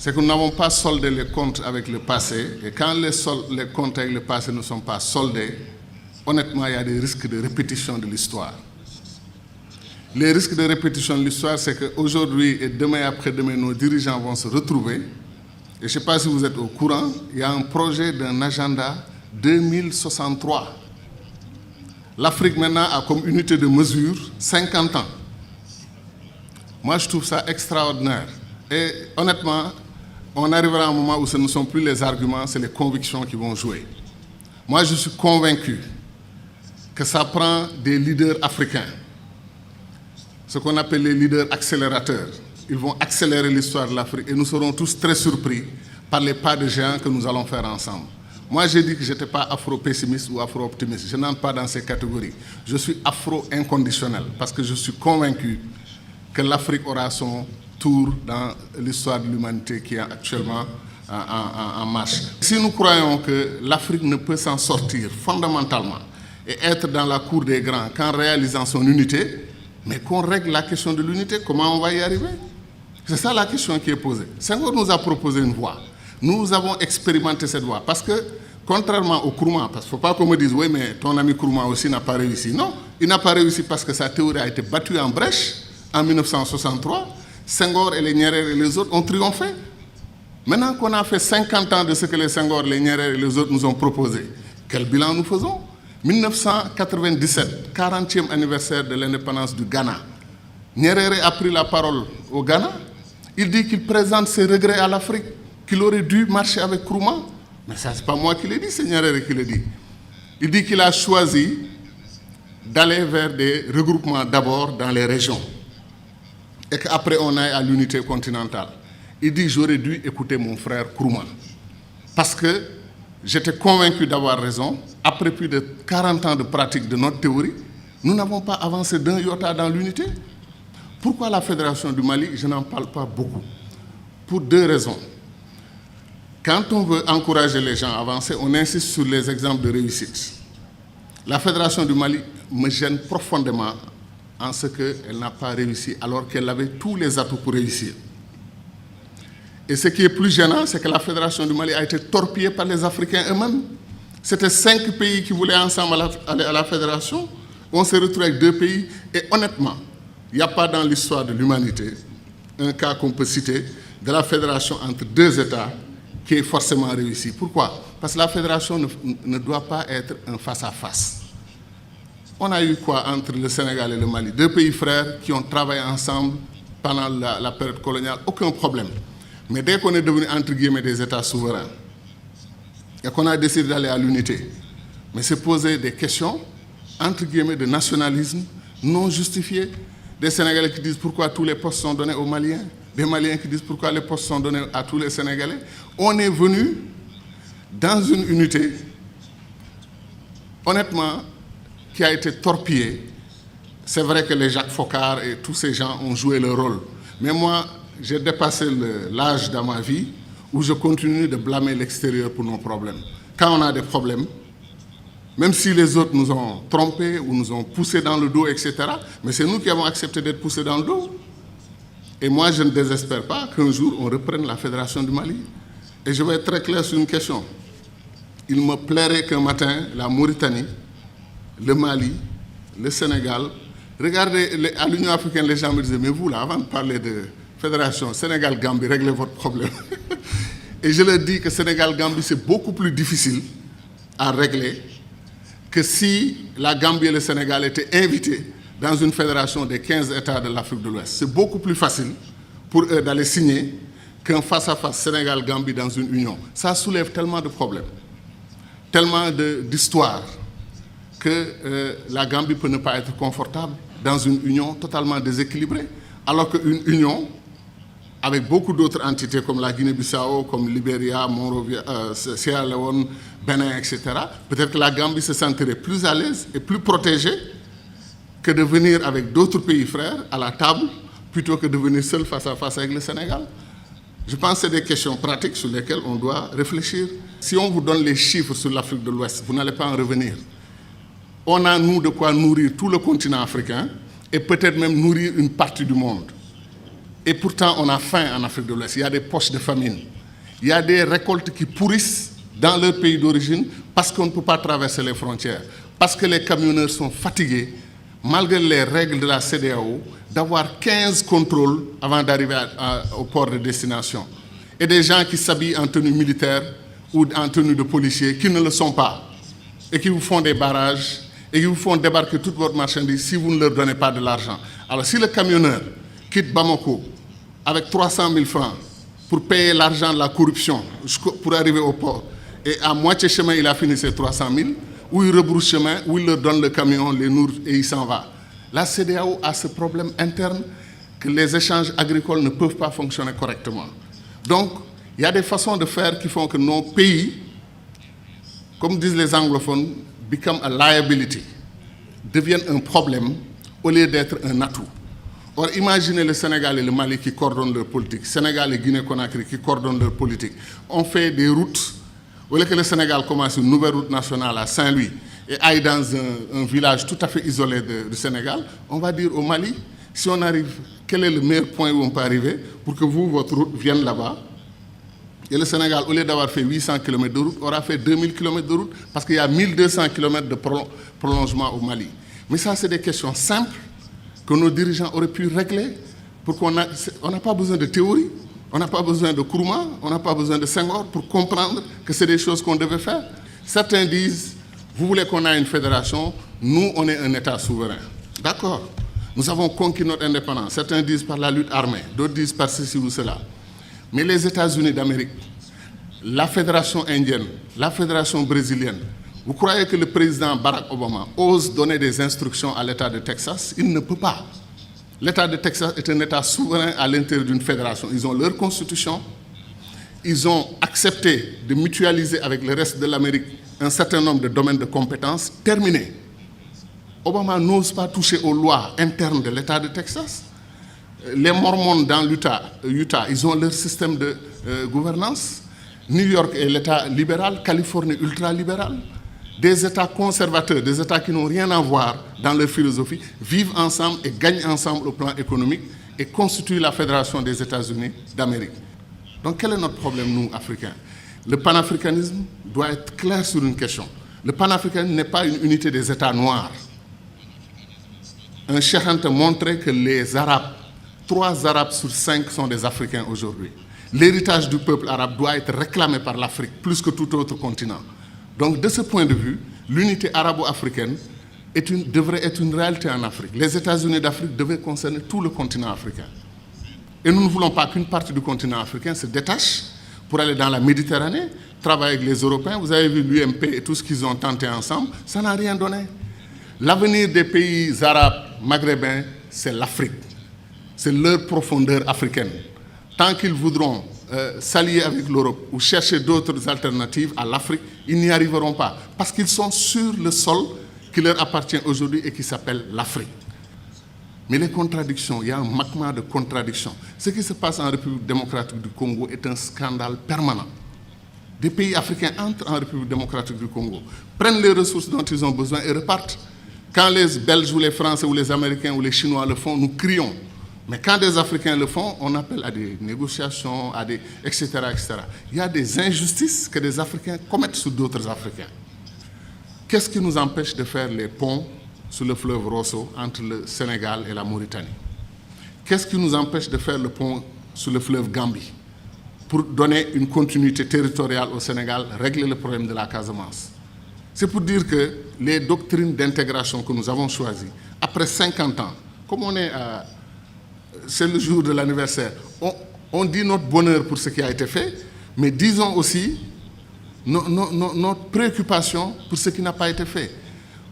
c'est que nous n'avons pas soldé les comptes avec le passé. Et quand les comptes avec le passé ne sont pas soldés, honnêtement, il y a des risques de répétition de l'histoire. Les risques de répétition de l'histoire, c'est qu'aujourd'hui et demain et après-demain, nos dirigeants vont se retrouver. Et je ne sais pas si vous êtes au courant, il y a un projet d'un agenda 2063. L'Afrique maintenant a comme unité de mesure 50 ans. Moi, je trouve ça extraordinaire. Et honnêtement, on arrivera à un moment où ce ne sont plus les arguments, c'est les convictions qui vont jouer. Moi, je suis convaincu que ça prend des leaders africains, ce qu'on appelle les leaders accélérateurs. Ils vont accélérer l'histoire de l'Afrique et nous serons tous très surpris par les pas de géants que nous allons faire ensemble. Moi, j'ai dit que je n'étais pas afro-pessimiste ou afro-optimiste. Je n'entre pas dans ces catégories. Je suis afro-inconditionnel parce que je suis convaincu que l'Afrique aura son tour dans l'histoire de l'humanité qui est actuellement en marche. Si nous croyons que l'Afrique ne peut s'en sortir fondamentalement et être dans la cour des grands qu'en réalisant son unité, mais qu'on règle la question de l'unité, comment on va y arriver? C'est ça la question qui est posée. Senghor nous a proposé une voie. Nous avons expérimenté cette voie parce que, contrairement au Nkrumah, parce qu'il ne faut pas qu'on me dise « oui, mais ton ami Nkrumah aussi n'a pas réussi ». Non, il n'a pas réussi parce que sa théorie a été battue en brèche en 1963. Senghor et les Nyerere et les autres ont triomphé. Maintenant qu'on a fait 50 ans de ce que les Senghor, les Nyerere et les autres nous ont proposé, quel bilan nous faisons? 1997, 40e anniversaire de l'indépendance du Ghana. Nyerere a pris la parole au Ghana. Il dit qu'il présente ses regrets à l'Afrique, qu'il aurait dû marcher avec Nkrumah. Mais ça, ce n'est pas moi qui l'ai dit, c'est Nyerere qui le dit. Il dit qu'il a choisi d'aller vers des regroupements d'abord dans les régions et qu'après on aille à l'unité continentale. Il dit j'aurais dû écouter mon frère Nkrumah parce que j'étais convaincu d'avoir raison. Après plus de 40 ans de pratique de notre théorie, nous n'avons pas avancé d'un iota dans l'unité. Pourquoi la Fédération du Mali? Je n'en parle pas beaucoup. Pour deux raisons. Quand on veut encourager les gens à avancer, on insiste sur les exemples de réussite. La Fédération du Mali me gêne profondément en ce qu'elle n'a pas réussi alors qu'elle avait tous les atouts pour réussir. Et ce qui est plus gênant, c'est que la Fédération du Mali a été torpillée par les Africains eux-mêmes. C'était 5 pays qui voulaient ensemble aller à la Fédération. On s'est retrouvé avec 2 pays. Et honnêtement, il n'y a pas dans l'histoire de l'humanité un cas qu'on peut citer de la Fédération entre 2 États qui est forcément réussi. Pourquoi? Parce que la Fédération ne doit pas être un face-à-face. On a eu quoi entre le Sénégal et le Mali? 2 pays frères qui ont travaillé ensemble pendant la période coloniale. Aucun problème. Mais dès qu'on est devenu, entre guillemets, des États souverains, et qu'on a décidé d'aller à l'unité, mais se poser des questions, entre guillemets, de nationalisme non justifié. Des Sénégalais qui disent pourquoi tous les postes sont donnés aux Maliens, des Maliens qui disent pourquoi les postes sont donnés à tous les Sénégalais. On est venu dans une unité, honnêtement, qui a été torpillée. C'est vrai que les Jacques Foccart et tous ces gens ont joué leur rôle. Mais moi, j'ai dépassé l'âge dans ma vie où je continue de blâmer l'extérieur pour nos problèmes. Quand on a des problèmes, même si les autres nous ont trompés ou nous ont poussés dans le dos, etc., mais c'est nous qui avons accepté d'être poussés dans le dos. Et moi, je ne désespère pas qu'un jour, on reprenne la Fédération du Mali. Et je vais être très clair sur une question. Il me plairait qu'un matin, la Mauritanie, le Mali, le Sénégal, regardez, à l'Union africaine, les gens me disaient, mais vous, là, avant de parler de Fédération Sénégal-Gambie, réglez votre problème. Et je leur dis que Sénégal-Gambie, c'est beaucoup plus difficile à régler que si la Gambie et le Sénégal étaient invités dans une fédération des 15 États de l'Afrique de l'Ouest. C'est beaucoup plus facile pour eux d'aller signer qu'un face-à-face Sénégal-Gambie dans une union. Ça soulève tellement de problèmes, tellement d'histoires, que la Gambie peut ne pas être confortable dans une union totalement déséquilibrée, alors qu'une union avec beaucoup d'autres entités comme la Guinée-Bissau, comme Libéria, Monrovia, Sierra Leone, Bénin, etc., peut-être que la Gambie se sentirait plus à l'aise et plus protégée que de venir avec d'autres pays frères à la table, plutôt que de venir seul face à face avec le Sénégal. Je pense que c'est des questions pratiques sur lesquelles on doit réfléchir. Si on vous donne les chiffres sur l'Afrique de l'Ouest, vous n'allez pas en revenir. On a, nous, de quoi nourrir tout le continent africain et peut-être même nourrir une partie du monde. Et pourtant, on a faim en Afrique de l'Ouest. Il y a des poches de famine. Il y a des récoltes qui pourrissent dans leur pays d'origine parce qu'on ne peut pas traverser les frontières. Parce que les camionneurs sont fatigués, malgré les règles de la CEDEAO, d'avoir 15 contrôles avant d'arriver au port de destination. Et des gens qui s'habillent en tenue militaire ou en tenue de policier, qui ne le sont pas, et qui vous font des barrages, et qui vous font débarquer toute votre marchandise si vous ne leur donnez pas de l'argent. Alors si le camionneur quitte Bamako avec 300 000 francs pour payer l'argent de la corruption pour arriver au port, et à moitié chemin il a fini ses 300 000, ou il rebrousse chemin, ou il leur donne le camion, les nourrit et il s'en va. La CEDEAO a ce problème interne que les échanges agricoles ne peuvent pas fonctionner correctement. Donc, il y a des façons de faire qui font que nos pays, comme disent les anglophones, become a liability, deviennent un problème au lieu d'être un atout. Or, imaginez le Sénégal et le Mali qui coordonnent leur politique, Sénégal et Guinée-Conakry qui coordonnent leur politique. On fait des routes, au lieu que le Sénégal commence une nouvelle route nationale à Saint-Louis et aille dans un village tout à fait isolé du Sénégal, on va dire au Mali, si on arrive, quel est le meilleur point où on peut arriver pour que vous, votre route, vienne là-bas. Et le Sénégal, au lieu d'avoir fait 800 km de route, aura fait 2000 km de route parce qu'il y a 1200 km de prolongement au Mali. Mais ça, c'est des questions simples que nos dirigeants auraient pu régler pour qu'on n'a pas besoin de théorie, on n'a pas besoin de Nkrumah, on n'a pas besoin de Senghor pour comprendre que c'est des choses qu'on devait faire. Certains disent, vous voulez qu'on ait une fédération, nous, on est un État souverain. D'accord, nous avons conquis notre indépendance. Certains disent par la lutte armée, d'autres disent par ceci ou cela. Mais les États-Unis d'Amérique, la fédération indienne, la fédération brésilienne, vous croyez que le président Barack Obama ose donner des instructions à l'État de Texas? Il ne peut pas. L'État de Texas est un État souverain à l'intérieur d'une fédération. Ils ont leur constitution. Ils ont accepté de mutualiser avec le reste de l'Amérique un certain nombre de domaines de compétences. Terminé. Obama n'ose pas toucher aux lois internes de l'État de Texas. Les Mormons dans l'Utah, ils ont leur système de gouvernance. New York est l'État libéral, Californie ultra-libéral. Des États conservateurs, des États qui n'ont rien à voir dans leur philosophie, vivent ensemble et gagnent ensemble au plan économique et constituent la Fédération des États-Unis d'Amérique. Donc quel est notre problème, nous, Africains? Le panafricanisme doit être clair sur une question. Le panafricanisme n'est pas une unité des États noirs. Un Cheikh Anta montrait que les Arabes, 3 Arabes sur 5 sont des Africains aujourd'hui. L'héritage du peuple arabe doit être réclamé par l'Afrique plus que tout autre continent. Donc de ce point de vue, l'unité arabo-africaine devrait être une réalité en Afrique. Les États-Unis d'Afrique devaient concerner tout le continent africain. Et nous ne voulons pas qu'une partie du continent africain se détache pour aller dans la Méditerranée, travailler avec les Européens. Vous avez vu l'UMP et tout ce qu'ils ont tenté ensemble, ça n'a rien donné. L'avenir des pays arabes, maghrébins, c'est l'Afrique. C'est leur profondeur africaine. Tant qu'ils voudront s'allier avec l'Europe ou chercher d'autres alternatives à l'Afrique, ils n'y arriveront pas. Parce qu'ils sont sur le sol qui leur appartient aujourd'hui et qui s'appelle l'Afrique. Mais les contradictions, il y a un magma de contradictions. Ce qui se passe en République démocratique du Congo est un scandale permanent. Des pays africains entrent en République démocratique du Congo, prennent les ressources dont ils ont besoin et repartent. Quand les Belges ou les Français ou les Américains ou les Chinois le font, nous crions. Mais quand des Africains le font, on appelle à des négociations, etc., etc. Il y a des injustices que des Africains commettent sur d'autres Africains. Qu'est-ce qui nous empêche de faire les ponts sur le fleuve Rosso entre le Sénégal et la Mauritanie? Qu'est-ce qui nous empêche de faire le pont sur le fleuve Gambie pour donner une continuité territoriale au Sénégal, régler le problème de la Casamance? C'est pour dire que les doctrines d'intégration que nous avons choisies, après 50 ans, comme on est à... C'est le jour de l'anniversaire. On dit notre bonheur pour ce qui a été fait, mais disons aussi notre préoccupation pour ce qui n'a pas été fait.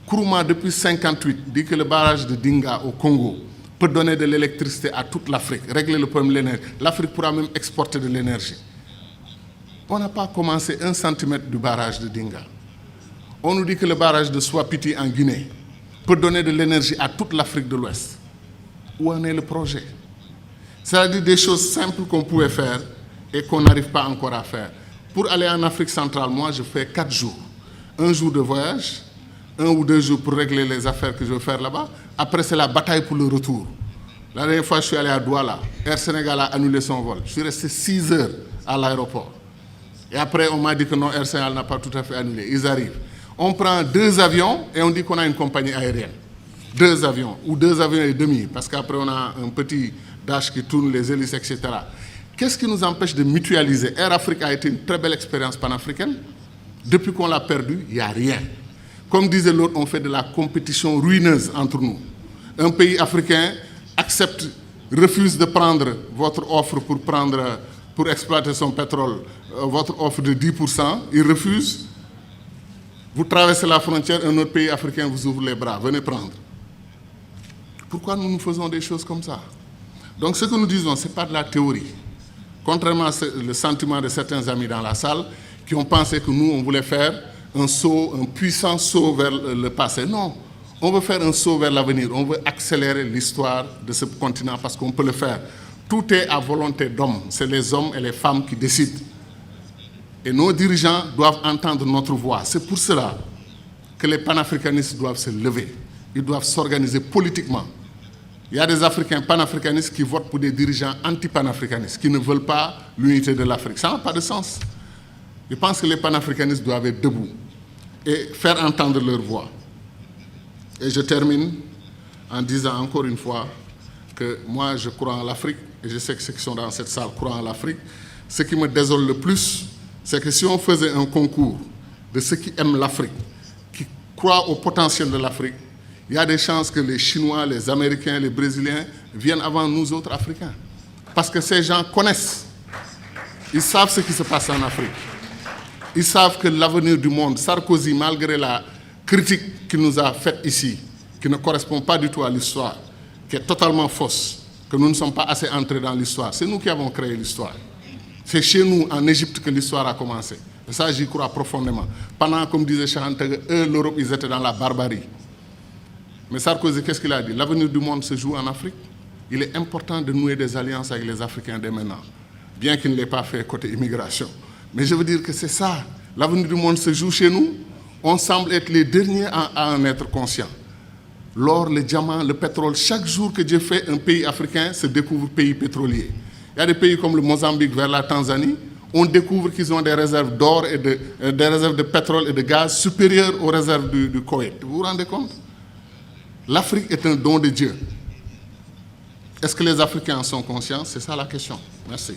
Nkrumah, depuis 1958, dit que le barrage de Dinga au Congo peut donner de l'électricité à toute l'Afrique, régler le problème de l'énergie. L'Afrique pourra même exporter de l'énergie. On n'a pas commencé 1 centimètre du barrage de Dinga. On nous dit que le barrage de Swapiti en Guinée peut donner de l'énergie à toute l'Afrique de l'Ouest. Où en est le projet? C'est-à-dire des choses simples qu'on pouvait faire et qu'on n'arrive pas encore à faire. Pour aller en Afrique centrale, moi, je fais 4 jours. 1 jour de voyage, 1 ou 2 jours pour régler les affaires que je veux faire là-bas. Après, c'est la bataille pour le retour. La dernière fois, je suis allé à Douala. Air Sénégal a annulé son vol. Je suis resté 6 heures à l'aéroport. Et après, on m'a dit que non, Air Sénégal n'a pas tout à fait annulé. Ils arrivent. On prend 2 avions et on dit qu'on a une compagnie aérienne. 2 avions, ou 2 avions et demi, parce qu'après, on a un petit dash qui tourne, les hélices, etc. Qu'est-ce qui nous empêche de mutualiser? Air Afrique a été une très belle expérience panafricaine. Depuis qu'on l'a perdu, il n'y a rien. Comme disait l'autre, on fait de la compétition ruineuse entre nous. Un pays africain accepte, refuse de prendre votre offre pour exploiter son pétrole, votre offre de 10%, il refuse. Vous traversez la frontière, un autre pays africain vous ouvre les bras, venez prendre. Pourquoi nous faisons des choses comme ça? Donc ce que nous disons, ce n'est pas de la théorie. Contrairement au sentiment de certains amis dans la salle qui ont pensé que nous, on voulait faire un saut, un puissant saut vers le passé. Non, on veut faire un saut vers l'avenir. On veut accélérer l'histoire de ce continent parce qu'on peut le faire. Tout est à volonté d'hommes. C'est les hommes et les femmes qui décident. Et nos dirigeants doivent entendre notre voix. C'est pour cela que les panafricanistes doivent se lever. Ils doivent s'organiser politiquement. Il y a des Africains panafricanistes qui votent pour des dirigeants anti-panafricanistes, qui ne veulent pas l'unité de l'Afrique. Ça n'a pas de sens. Je pense que les panafricanistes doivent être debout et faire entendre leur voix. Et je termine en disant encore une fois que moi, je crois en l'Afrique, et je sais que ceux qui sont dans cette salle croient en l'Afrique. Ce qui me désole le plus, c'est que si on faisait un concours de ceux qui aiment l'Afrique, qui croient au potentiel de l'Afrique, il y a des chances que les Chinois, les Américains, les Brésiliens viennent avant nous autres Africains. Parce que ces gens connaissent. Ils savent ce qui se passe en Afrique. Ils savent que l'avenir du monde, Sarkozy, malgré la critique qu'il nous a faite ici, qui ne correspond pas du tout à l'histoire, qui est totalement fausse, que nous ne sommes pas assez entrés dans l'histoire, c'est nous qui avons créé l'histoire. C'est chez nous, en Égypte, que l'histoire a commencé. Et ça, j'y crois profondément. Pendant, comme disait Chahantag, eux, l'Europe, ils étaient dans la barbarie. Mais Sarkozy, qu'est-ce qu'il a dit? L'avenir du monde se joue en Afrique. Il est important de nouer des alliances avec les Africains dès maintenant, bien qu'il ne l'ait pas fait côté immigration. Mais je veux dire que c'est ça. L'avenir du monde se joue chez nous. On semble être les derniers à en être conscients. L'or, le diamant, le pétrole, chaque jour que Dieu fait, un pays africain se découvre pays pétrolier. Il y a des pays comme le Mozambique vers la Tanzanie, on découvre qu'ils ont des réserves d'or et des réserves de pétrole et de gaz supérieures aux réserves du Koweït. Vous vous rendez compte? L'Afrique est un don de Dieu. Est-ce que les Africains en sont conscients? C'est ça la question. Merci.